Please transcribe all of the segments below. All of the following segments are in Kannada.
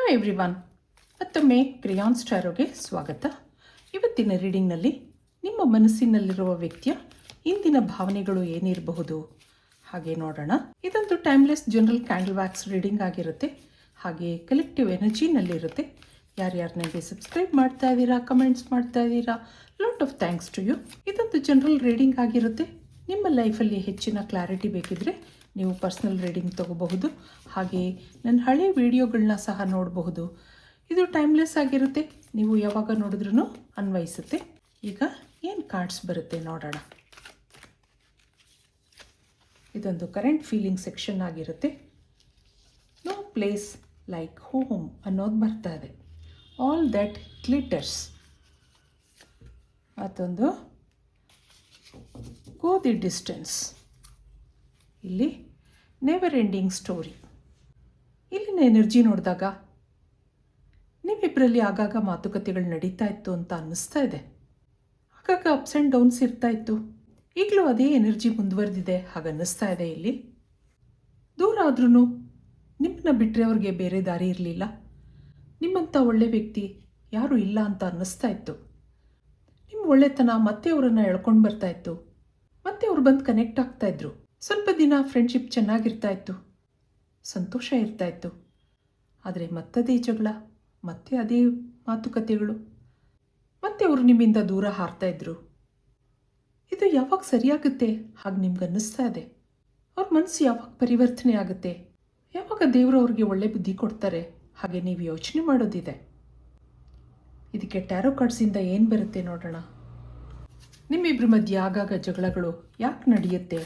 ಹಲೋ ಎವ್ರಿವನ್, ಮತ್ತೊಮ್ಮೆ ಕ್ರಿಯಾನ್ಸ್ ಟಾರೋಗೆ ಸ್ವಾಗತ. ಇವತ್ತಿನ ರೀಡಿಂಗ್ನಲ್ಲಿ ನಿಮ್ಮ ಮನಸ್ಸಿನಲ್ಲಿರುವ ವ್ಯಕ್ತಿಯ ಇಂದಿನ ಭಾವನೆಗಳು ಏನಿರಬಹುದು ಹಾಗೆ ನೋಡೋಣ. ಇದೊಂದು timeless general candle wax reading ಆಗಿರುತ್ತೆ, ಹಾಗೆ ಕಲೆಕ್ಟಿವ್ ಎನರ್ಜಿನಲ್ಲಿರುತ್ತೆ. ಯಾರ್ಯಾರು ನನಗೆ ಸಬ್ಸ್ಕ್ರೈಬ್ ಮಾಡ್ತಾ ಇದ್ದೀರಾ, ಕಮೆಂಟ್ಸ್ ಮಾಡ್ತಾ ಇದ್ದೀರಾ, lot of thanks to you. ಇದೊಂದು ಜನರಲ್ ರೀಡಿಂಗ್ ಆಗಿರುತ್ತೆ. ನಿಮ್ಮ ಲೈಫಲ್ಲಿ ಹೆಚ್ಚಿನ ಕ್ಲಾರಿಟಿ ಬೇಕಿದ್ರೆ ನೀವು ಪರ್ಸ್ನಲ್ ರೀಡಿಂಗ್ ತೊಗೋಬಹುದು, ಹಾಗೆ ನನ್ನ ಹಳೆ ವಿಡಿಯೋಗಳನ್ನ ಸಹ ನೋಡಬಹುದು. ಇದು ಟೈಮ್ಲೆಸ್ ಆಗಿರುತ್ತೆ, ನೀವು ಯಾವಾಗ ನೋಡಿದ್ರೂ ಅನ್ವಯಿಸುತ್ತೆ. ಈಗ ಏನು ಕಾರ್ಡ್ಸ್ ಬರುತ್ತೆ ನೋಡೋಣ. ಇದೊಂದು ಕರೆಂಟ್ ಫೀಲಿಂಗ್ ಸೆಕ್ಷನ್ ಆಗಿರುತ್ತೆ. ನೋ ಪ್ಲೇಸ್ ಲೈಕ್ ಹೋಮ್ ಅನ್ನೋದು ಬರ್ತಾ ಇದೆ. All that glitters. ಮತ್ತೊಂದು ಗೋ ದಿ ಡಿಸ್ಟೆನ್ಸ್. ಇಲ್ಲಿ ನೆವರ್ ಎಂಡಿಂಗ್ ಸ್ಟೋರಿ. ಇಲ್ಲಿನ ಎನರ್ಜಿ ನೋಡಿದಾಗ ನೀವಿಬ್ಬರಲ್ಲಿ ಆಗಾಗ ಮಾತುಕತೆಗಳು ನಡೀತಾ ಇತ್ತು ಅಂತ ಅನ್ನಿಸ್ತಾ ಇದೆ. ಆಗಾಗ ಅಪ್ಸ್ ಆ್ಯಂಡ್ ಡೌನ್ಸ್ ಇರ್ತಾ ಇತ್ತು. ಈಗಲೂ ಅದೇ ಎನರ್ಜಿ ಮುಂದುವರೆದಿದೆ ಹಾಗನ್ನಿಸ್ತಾ ಇದೆ. ಇಲ್ಲಿ ದೂರ ಆದ್ರೂ ನಿಮ್ಮನ್ನ ಬಿಟ್ಟರೆ ಅವ್ರಿಗೆ ಬೇರೆ ದಾರಿ ಇರಲಿಲ್ಲ. ನಿಮ್ಮಂಥ ಒಳ್ಳೆ ವ್ಯಕ್ತಿ ಯಾರೂ ಇಲ್ಲ ಅಂತ ಅನ್ನಿಸ್ತಾ ಇತ್ತು. ನಿಮ್ಮ ಒಳ್ಳೆತನ ಮತ್ತೆ ಅವರನ್ನು ಎಳ್ಕೊಂಡು ಬರ್ತಾ ಇತ್ತು. ಮತ್ತೆ ಅವ್ರು ಬಂದು ಕನೆಕ್ಟ್ ಆಗ್ತಾಯಿದ್ರು. ಸ್ವಲ್ಪ ದಿನ ಫ್ರೆಂಡ್ಶಿಪ್ ಚೆನ್ನಾಗಿರ್ತಾ ಇತ್ತು, ಸಂತೋಷ ಇರ್ತಾ ಇತ್ತು. ಆದರೆ ಮತ್ತದೇ ಜಗಳ, ಮತ್ತೆ ಅದೇ ಮಾತುಕತೆಗಳು, ಮತ್ತೆ ಅವರು ನಿಮ್ಮಿಂದ ದೂರ ಹಾರ್ತಾಯಿದ್ರು. ಇದು ಯಾವಾಗ ಸರಿಯಾಗುತ್ತೆ ಹಾಗೆ ನಿಮ್ಗೆ ಅನ್ನಿಸ್ತಾ ಇದೆ. ಅವ್ರ ಮನಸ್ಸು ಯಾವಾಗ ಪರಿವರ್ತನೆ ಆಗುತ್ತೆ, ಯಾವಾಗ ದೇವರು ಅವ್ರಿಗೆ ಒಳ್ಳೆ ಬುದ್ಧಿ ಕೊಡ್ತಾರೆ ಹಾಗೆ ನೀವು ಯೋಚನೆ ಮಾಡೋದಿದೆ. ಇದಕ್ಕೆ ಟ್ಯಾರೋ ಕಾರ್ಡ್ಸಿಂದ ಏನು ಬರುತ್ತೆ ನೋಡೋಣ. ನಿಮ್ಮಿಬ್ಬರ ಮಧ್ಯೆ ಆಗಾಗ ಜಗಳಗಳು ಯಾಕೆ ನಡೆಯುತ್ತೆ,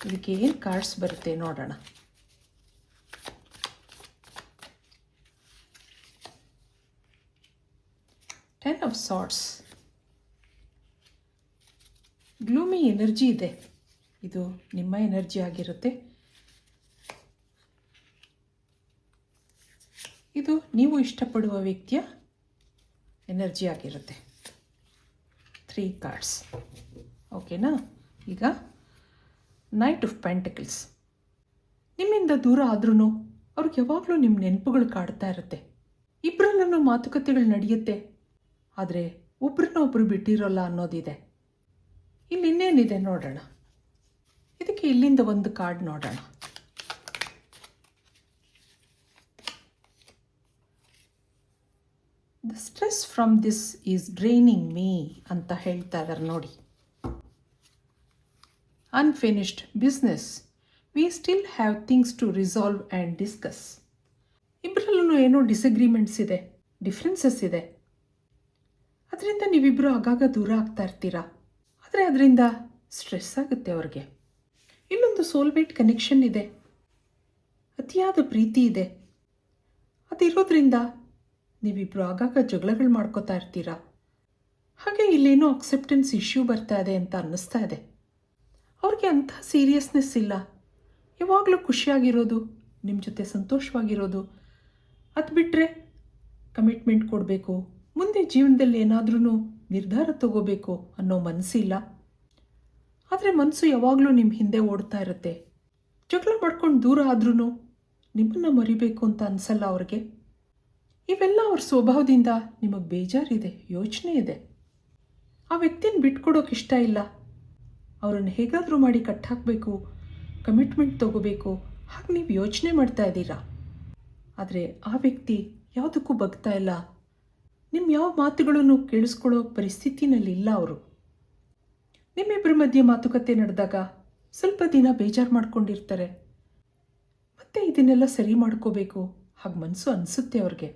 ಇದಕ್ಕೆ ಏನು ಕಾರ್ಡ್ಸ್ ಬರುತ್ತೆ ನೋಡೋಣ. Ten of swords. Gloomy energy ಇದೆ, ಇದು ನಿಮ್ಮ ಎನರ್ಜಿ ಆಗಿರುತ್ತೆ. ಇದು ನೀವು ಇಷ್ಟಪಡುವ ವ್ಯಕ್ತಿಯ ಎನರ್ಜಿ ಆಗಿರುತ್ತೆ. 3 ಕಾರ್ಡ್ಸ್. ಓಕೆನಾ. ಈಗ ನೈಟ್ ಆಫ್ ಪೆಂಟಕಲ್ಸ್. ನಿಮ್ಮಿಂದ ದೂರ ಆದ್ರೂ ಅವ್ರಿಗೆ ಯಾವಾಗಲೂ ನಿಮ್ಮ ನೆನಪುಗಳು ಕಾಡ್ತಾ ಇರುತ್ತೆ. ಇಬ್ಬರಲ್ಲೂ ಮಾತುಕತೆಗಳು ನಡೆಯುತ್ತೆ, ಆದರೆ ಒಬ್ರನ್ನ ಒಬ್ಬರು ಬಿಟ್ಟಿರೋಲ್ಲ ಅನ್ನೋದಿದೆ. ಇಲ್ಲಿ ಇನ್ನೇನಿದೆ ನೋಡೋಣ. ಇದಕ್ಕೆ ಇಲ್ಲಿಂದ ಒಂದು ಕಾರ್ಡ್ ನೋಡೋಣ. The stress from this is draining me ಅಂತ ಹೇಳ್ತಾ ಇದ್ದಾರೆ ನೋಡಿ. Unfinished business. We still have things to resolve and discuss. ಇಬ್ಬರಲ್ಲೂ ಏನೋ ಡಿಸಗ್ರಿಮೆಂಟ್ಸ್ ಇದೆ, ಡಿಫ್ರೆನ್ಸಸ್ ಇದೆ. ಅದರಿಂದ ನೀವಿಬ್ಬರು ಆಗಾಗ ದೂರ ಆಗ್ತಾ ಇರ್ತೀರಾ, ಆದರೆ ಅದರಿಂದ ಸ್ಟ್ರೆಸ್ ಆಗುತ್ತೆ ಅವ್ರಿಗೆ. ಇಲ್ಲೊಂದು ಸೋಲ್ಮೇಟ್ ಕನೆಕ್ಷನ್ ಇದೆ, ಅತಿಯಾದ ಪ್ರೀತಿ ಇದೆ. ಅದಿರೋದ್ರಿಂದ ನೀವಿಬ್ಬರು ಆಗಾಗ ಜಗಳಗಳು ಮಾಡ್ಕೋತಾ ಇರ್ತೀರಾ. ಹಾಗೆ ಇಲ್ಲೇನೋ ಅಕ್ಸೆಪ್ಟೆನ್ಸ್ ಇಶ್ಯೂ ಬರ್ತಾ ಇದೆ ಅಂತ ಅನ್ನಿಸ್ತಾ ಇದೆ. ಅವ್ರಿಗೆ ಅಂಥ ಸೀರಿಯಸ್ನೆಸ್ ಇಲ್ಲ, ಯಾವಾಗಲೂ ಖುಷಿಯಾಗಿರೋದು, ನಿಮ್ಮ ಜೊತೆ ಸಂತೋಷವಾಗಿರೋದು. ಅದು ಬಿಟ್ಟರೆ ಕಮಿಟ್ಮೆಂಟ್ ಕೊಡಬೇಕು, ಮುಂದೆ ಜೀವನದಲ್ಲಿ ಏನಾದ್ರೂ ನಿರ್ಧಾರ ತಗೋಬೇಕು ಅನ್ನೋ ಮನಸ್ಸಿಲ್ಲ. ಆದರೆ ಮನಸ್ಸು ಯಾವಾಗಲೂ ನಿಮ್ಮ ಹಿಂದೆ ಓಡ್ತಾ ಇರುತ್ತೆ. ಜಗಳ ಮಾಡ್ಕೊಂಡು ದೂರ ಆದ್ರೂ ನಿಮ್ಮನ್ನು ಮರಿಬೇಕು ಅಂತ ಅನಿಸಲ್ಲ ಅವ್ರಿಗೆ. ಇವೆಲ್ಲ ಅವ್ರ ಸ್ವಭಾವದಿಂದ ನಿಮಗೆ ಬೇಜಾರಿದೆ, ಯೋಚನೆ ಇದೆ. ಆ ವ್ಯಕ್ತಿನ ಬಿಟ್ಕೊಡೋಕೆ ಇಷ್ಟ ಇಲ್ಲ. ಅವರನ್ನು ಹೇಗಾದರೂ ಮಾಡಿ ಕಟ್ಟಾಕಬೇಕು, ಕಮಿಟ್ಮೆಂಟ್ ತೊಗೋಬೇಕು, ಹಾಗೆ ನೀವು ಯೋಚನೆ ಮಾಡ್ತಾ ಇದ್ದೀರಾ. ಆದರೆ ಆ ವ್ಯಕ್ತಿ ಯಾವುದಕ್ಕೂ ಬಗ್ತಾ ಇಲ್ಲ. ನಿಮ್ಮ ಯಾವ ಮಾತುಗಳನ್ನು ಕೇಳಿಸ್ಕೊಳ್ಳೋ ಪರಿಸ್ಥಿತಿನಲ್ಲಿ ಇಲ್ಲ ಅವರು. ನಿಮ್ಮಿಬ್ಬರ ಮಧ್ಯೆ ಮಾತುಕತೆ ನಡೆದಾಗ ಸ್ವಲ್ಪ ದಿನ ಬೇಜಾರು ಮಾಡ್ಕೊಂಡಿರ್ತಾರೆ. ಮತ್ತೆ ಇದನ್ನೆಲ್ಲ ಸರಿ ಮಾಡ್ಕೋಬೇಕು ಹಾಗೆ ಮನಸ್ಸು ಅನಿಸುತ್ತೆ ಅವ್ರಿಗೆ.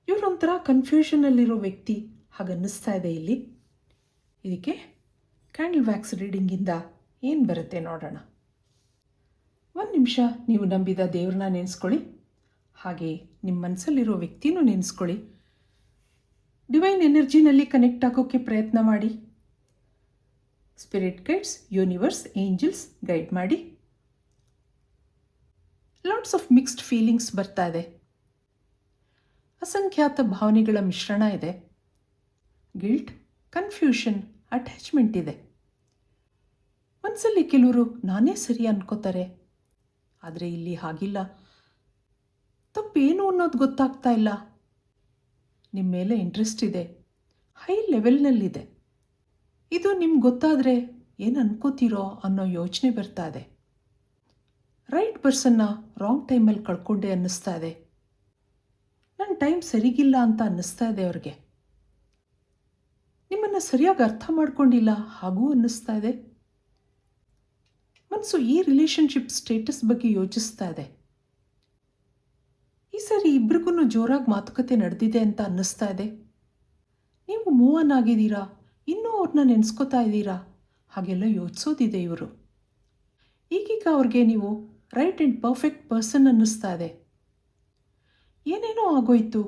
ಇವರೊಂಥರ ಕನ್ಫ್ಯೂಷನಲ್ಲಿರೋ ವ್ಯಕ್ತಿ ಹಾಗನ್ನಿಸ್ತಾ ಇದೆ ಇಲ್ಲಿ. ಇದಕ್ಕೆ ಕ್ಯಾಂಡಲ್ ವ್ಯಾಕ್ಸ್ ರೀಡಿಂಗಿಂದ ಏನು ಬರುತ್ತೆ ನೋಡೋಣ. 1 ನಿಮಿಷ ನೀವು ನಂಬಿದ ದೇವ್ರನ್ನ ನೆನೆಸ್ಕೊಳ್ಳಿ, ಹಾಗೆ ನಿಮ್ಮ ಮನಸ್ಸಲ್ಲಿರೋ ವ್ಯಕ್ತಿನೂ ನೆನೆಸ್ಕೊಳ್ಳಿ. ಡಿವೈನ್ ಎನರ್ಜಿನಲ್ಲಿ ಕನೆಕ್ಟ್ ಆಗೋಕ್ಕೆ ಪ್ರಯತ್ನ ಮಾಡಿ. Spirit guides, universe, angels guide ಮಾಡಿ. ಲಾಟ್ಸ್ ಆಫ್ ಮಿಕ್ಸ್ಡ್ ಫೀಲಿಂಗ್ಸ್ ಬರ್ತಾ ಇದೆ. ಅಸಂಖ್ಯಾತ ಭಾವನೆಗಳ ಮಿಶ್ರಣ ಇದೆ. ಗಿಲ್ಟ್, ಕನ್ಫ್ಯೂಷನ್, ಅಟ್ಯಾಚ್ಮೆಂಟ್ ಇದೆ. ಮನಸ್ಸಲ್ಲಿ ಕೆಲವರು ನಾನೇ ಸರಿ ಅನ್ಕೋತಾರೆ, ಆದರೆ ಇಲ್ಲಿ ಹಾಗಿಲ್ಲ. ತಪ್ಪೇನು ಅನ್ನೋದು ಗೊತ್ತಾಗ್ತಾ ಇಲ್ಲ. ನಿಮ್ಮ ಮೇಲೆ ಇಂಟ್ರೆಸ್ಟ್ ಇದೆ, ಹೈ ಲೆವೆಲ್ನಲ್ಲಿದೆ. ಇದು ನಿಮ್ಗೆ ಗೊತ್ತಾದರೆ ಏನು ಅನ್ಕೋತೀರೋ ಅನ್ನೋ ಯೋಚನೆ ಬರ್ತಾ ಇದೆ. ರೈಟ್ ಪರ್ಸನ್ನ ರಾಂಗ್ ಟೈಮಲ್ಲಿ ಕಳ್ಕೊಂಡೆ ಅನ್ನಿಸ್ತಾ ಇದೆ. ನನ್ನ ಟೈಮ್ ಸರಿಗಿಲ್ಲ ಅಂತ ಅನ್ನಿಸ್ತಾ ಇದೆ ಅವ್ರಿಗೆ. ನಿಮ್ಮನ್ನು ಸರಿಯಾಗಿ ಅರ್ಥ ಮಾಡ್ಕೊಂಡಿಲ್ಲ ಹಾಗೂ ಅನ್ನಿಸ್ತಾ ಇದೆ. ಮನಸ್ಸು ಈ ರಿಲೇಷನ್ಶಿಪ್ ಸ್ಟೇಟಸ್ ಬಗ್ಗೆ ಯೋಚಿಸ್ತಾ ಇದೆ. ಈ ಸರಿ ಇಬ್ರಿಗೂ ಜೋರಾಗಿ ಮಾತುಕತೆ ನಡೆದಿದೆ ಅಂತ ಅನ್ನಿಸ್ತಾ ಇದೆ. ನೀವು ಮೂವ್ ಆನ್ ಆಗಿದ್ದೀರಾ, ಇನ್ನೂ ಅವ್ರನ್ನ ನೆನೆಸ್ಕೋತಾ ಇದ್ದೀರಾ, ಹಾಗೆಲ್ಲ ಯೋಚಿಸೋದಿದೆ ಇವರು. ಈಗೀಗ ಅವ್ರಿಗೆ ನೀವು ರೈಟ್ ಆ್ಯಂಡ್ ಪರ್ಫೆಕ್ಟ್ ಪರ್ಸನ್ ಅನ್ನಿಸ್ತಾ ಇದೆ. ಏನೇನೋ ಆಗೋಯ್ತು,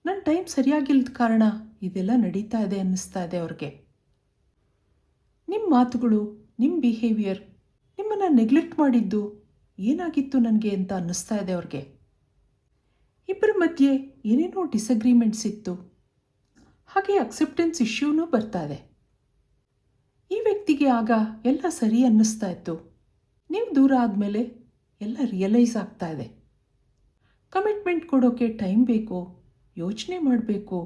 ನನ್ನ ಟೈಮ್ ಸರಿಯಾಗಿಲ್ಲದ ಕಾರಣ ಇದೆಲ್ಲ ನಡೀತಾ ಇದೆ ಅನ್ನಿಸ್ತಾ ಇದೆ ಅವ್ರಿಗೆ. ನಿಮ್ಮ ಮಾತುಗಳು, ನಿಮ್ಮ ಬಿಹೇವಿಯರ್, ನಿಮ್ಮನ್ನು ನೆಗ್ಲೆಕ್ಟ್ ಮಾಡಿದ್ದು ಏನಾಗಿತ್ತು ನನಗೆ ಅಂತ ಅನ್ನಿಸ್ತಾ ಇದೆ ಅವ್ರಿಗೆ. ಇಬ್ಬರ ಮಧ್ಯೆ ಏನೇನೋ ಡಿಸಗ್ರಿಮೆಂಟ್ಸ್ ಇತ್ತು, ಹಾಗೆ ಅಕ್ಸೆಪ್ಟೆನ್ಸ್ ಇಶ್ಯೂನೂ ಬರ್ತಾ ಇದೆ. ಈ ವ್ಯಕ್ತಿಗೆ ಆಗ ಎಲ್ಲ ಸರಿ ಅನ್ನಿಸ್ತಾ ಇತ್ತು. ನೀವು ದೂರ ಆದಮೇಲೆ ಎಲ್ಲ ರಿಯಲೈಸ್ ಆಗ್ತಾ ಇದೆ. ಕಮಿಟ್ಮೆಂಟ್ ಕೊಡೋಕ್ಕೆ ಟೈಮ್ ಬೇಕು, ಯೋಚನೆ ಮಾಡಬೇಕು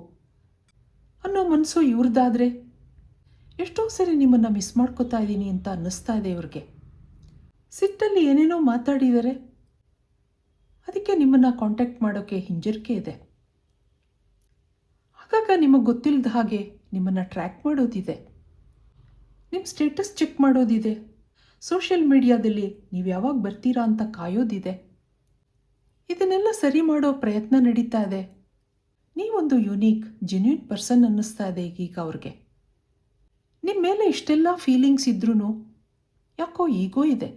ಅನ್ನೋ ಮನಸ್ಸು ಇವ್ರದ್ದಾದರೆ ಎಷ್ಟೋ ಸರಿ ನಿಮ್ಮನ್ನು ಮಿಸ್ ಮಾಡ್ಕೋತಾ ಇದ್ದೀನಿ ಅಂತ ಅನ್ನಿಸ್ತಾ ಇದೆ ಇವ್ರಿಗೆ. ಸಿಟ್ಟಲ್ಲಿ ಏನೇನೋ ಮಾತಾಡಿದರೆ, ಅದಕ್ಕೆ ನಿಮ್ಮನ್ನು ಕಾಂಟ್ಯಾಕ್ಟ್ ಮಾಡೋಕ್ಕೆ ಹಿಂಜರಿಕೆ ಇದೆ. ಆಗಾಗ ನಿಮಗೆ ಗೊತ್ತಿಲ್ಲದ ಹಾಗೆ ನಿಮ್ಮನ್ನು ಟ್ರ್ಯಾಕ್ ಮಾಡೋದಿದೆ, ನಿಮ್ಮ ಸ್ಟೇಟಸ್ ಚೆಕ್ ಮಾಡೋದಿದೆ, ಸೋಷಿಯಲ್ ಮೀಡಿಯಾದಲ್ಲಿ ನೀವು ಯಾವಾಗ ಬರ್ತೀರಾ ಅಂತ ಕಾಯೋದಿದೆ. ಇದನ್ನೆಲ್ಲ ಸರಿ ಮಾಡೋ ಪ್ರಯತ್ನ ನಡೀತಾ ಇದೆ. ನೀವೊಂದು ಯುನೀಕ್, ಜೆನ್ಯೂನ್ ಪರ್ಸನ್ ಅನ್ನಿಸ್ತಾ ಇದೆ ಈಗೀಗ ಅವ್ರಿಗೆ. ನಿಮ್ಮ ಮೇಲೆ ಇಷ್ಟೆಲ್ಲ ಫೀಲಿಂಗ್ಸ್ ಇದ್ರೂ ಯಾಕೋ ಈಗೋ ಇದೆ.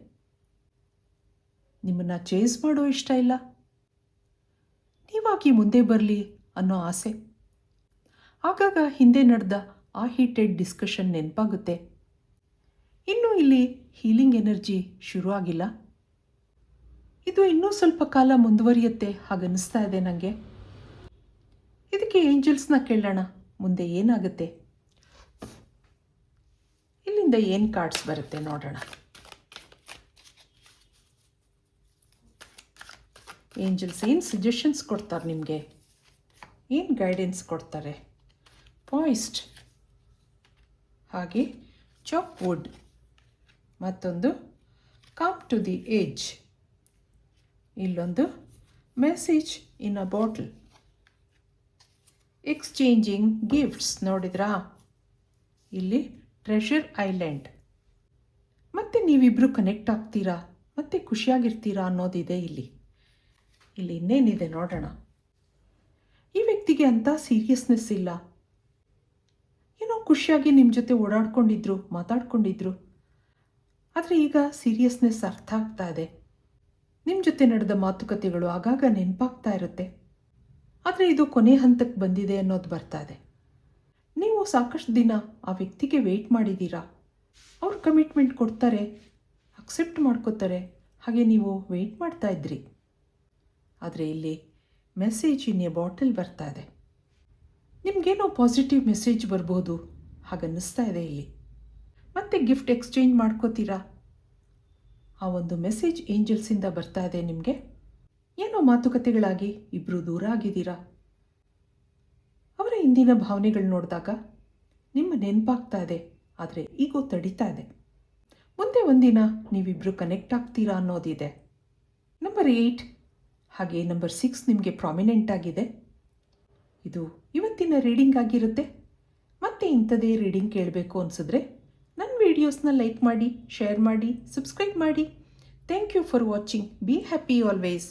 ನಿಮ್ಮನ್ನು ಚೇಸ್ ಮಾಡೋ ಇಷ್ಟ ಇಲ್ಲ, ನೀವಾಗಿ ಮುಂದೆ ಬರಲಿ ಅನ್ನೋ ಆಸೆ. ಆಗಾಗ ಹಿಂದೆ ನಡೆದ ಆ ಹೀಟೆಡ್ ಡಿಸ್ಕಷನ್ ನೆನಪಾಗುತ್ತೆ. ಇನ್ನೂ ಇಲ್ಲಿ ಹೀಲಿಂಗ್ ಎನರ್ಜಿ ಶುರು ಆಗಿಲ್ಲ. ಇದು ಇನ್ನೂ ಸ್ವಲ್ಪ ಕಾಲ ಮುಂದುವರಿಯುತ್ತೆ ಹಾಗನ್ನಿಸ್ತಾ ಇದೆ ನನಗೆ. ಇದಕ್ಕೆ ಏಂಜಲ್ಸ್ನ ಕೇಳೋಣ, ಮುಂದೆ ಏನಾಗುತ್ತೆ, ಇಲ್ಲಿಂದ ಏನು ಕಾರ್ಡ್ಸ್ ಬರುತ್ತೆ ನೋಡೋಣ. ಏಂಜಲ್ಸ್ ಏನು ಸಜೆಷನ್ಸ್ ಕೊಡ್ತಾರೆ ನಿಮಗೆ, ಏನು ಗೈಡೆನ್ಸ್ ಕೊಡ್ತಾರೆ. ಪಾಯ್ಸ್ಟ್, ಹಾಗೆ ಚಾಪ್ ವುಡ್, ಮತ್ತೊಂದು ಕಮ್ ಟು ದಿ ಏಜ್, ಇಲ್ಲೊಂದು message in a bottle, exchanging gifts ನೋಡಿದ್ರಾ, ಇಲ್ಲಿ ಟ್ರೆಷರ್ ಐಲ್ಯಾಂಡ್. ಮತ್ತೆ ನೀವಿಬ್ಬರು ಕನೆಕ್ಟ್ ಆಗ್ತೀರಾ, ಮತ್ತೆ ಖುಷಿಯಾಗಿರ್ತೀರಾ ಅನ್ನೋದಿದೆ ಇಲ್ಲಿ. ಇಲ್ಲಿ ಇನ್ನೇನಿದೆ ನೋಡೋಣ. ಈ ವ್ಯಕ್ತಿಗೆ ಅಂಥ ಸೀರಿಯಸ್ನೆಸ್ ಇಲ್ಲ, ಏನೋ ಖುಷಿಯಾಗಿ ನಿಮ್ಮ ಜೊತೆ ಓಡಾಡ್ಕೊಂಡಿದ್ರು, ಮಾತಾಡ್ಕೊಂಡಿದ್ರು. ಆದರೆ ಈಗ ಸೀರಿಯಸ್ನೆಸ್ ಅರ್ಥ ಆಗ್ತಾ ಇದೆ. ನಿಮ್ಮ ಜೊತೆ ನಡೆದ ಮಾತುಕತೆಗಳು ಆಗಾಗ ನೆನಪಾಗ್ತಾ ಇರುತ್ತೆ. ಆದರೆ ಇದು ಕೊನೆ ಹಂತಕ್ಕೆ ಬಂದಿದೆ ಅನ್ನೋದು ಬರ್ತಾ ಇದೆ. ನೀವು ಸಾಕಷ್ಟು ದಿನ ಆ ವ್ಯಕ್ತಿಗೆ ವೆಯ್ಟ್ ಮಾಡಿದ್ದೀರಾ. ಅವ್ರು ಕಮಿಟ್ಮೆಂಟ್ ಕೊಡ್ತಾರೆ, ಅಕ್ಸೆಪ್ಟ್ ಮಾಡ್ಕೋತಾರೆ, ಹಾಗೆ ನೀವು ವೆಯ್ಟ್ ಮಾಡ್ತಾ ಇದ್ರಿ. ಆದರೆ ಇಲ್ಲಿ ಮೆಸೇಜ್ ಇನ್ ಎ ಬಾಟಲ್ ಬರ್ತಾ ಇದೆ. ನಿಮಗೇನೋ ಪಾಸಿಟಿವ್ ಮೆಸೇಜ್ ಬರ್ಬೋದು ಹಾಗನ್ನಿಸ್ತಾ ಇದೆ ಇಲ್ಲಿ. ಮತ್ತೆ ಗಿಫ್ಟ್ ಎಕ್ಸ್ಚೇಂಜ್ ಮಾಡ್ಕೋತೀರಾ. ಆ ಒಂದು ಮೆಸೇಜ್ ಏಂಜಲ್ಸಿಂದ ಬರ್ತಾ ಇದೆ ನಿಮಗೆ. ಏನೋ ಮಾತುಕತೆಗಳಾಗಿ ಇಬ್ಬರು ದೂರ ಆಗಿದ್ದೀರಾ. ಅವರ ಹಿಂದಿನ ಭಾವನೆಗಳು ನೋಡಿದಾಗ ನಿಮ್ಮ ನೆನಪಾಗ್ತಾ ಇದೆ, ಆದರೆ ಈಗೋ ತಡೀತಾ ಇದೆ. ಮುಂದೆ ಒಂದಿನ ನೀವಿಬ್ಬರು ಕನೆಕ್ಟ್ ಆಗ್ತೀರಾ ಅನ್ನೋದಿದೆ. ನಂಬರ್ 8 ಹಾಗೆ ನಂಬರ್ 6 ನಿಮಗೆ ಪ್ರಾಮಿನೆಂಟ್ ಆಗಿದೆ. ಇದು ಇವತ್ತಿನ ರೀಡಿಂಗ್ ಆಗಿರುತ್ತೆ. ಮತ್ತೆ ಇಂಥದೇ ರೀಡಿಂಗ್ ಕೇಳಬೇಕು ಅನಿಸಿದ್ರೆ ನನ್ನ ವಿಡಿಯೋಸ್ನ ಲೈಕ್ ಮಾಡಿ, ಶೇರ್ ಮಾಡಿ, ಸಬ್ಸ್ಕ್ರೈಬ್ ಮಾಡಿ. Thank you for watching. Be happy always.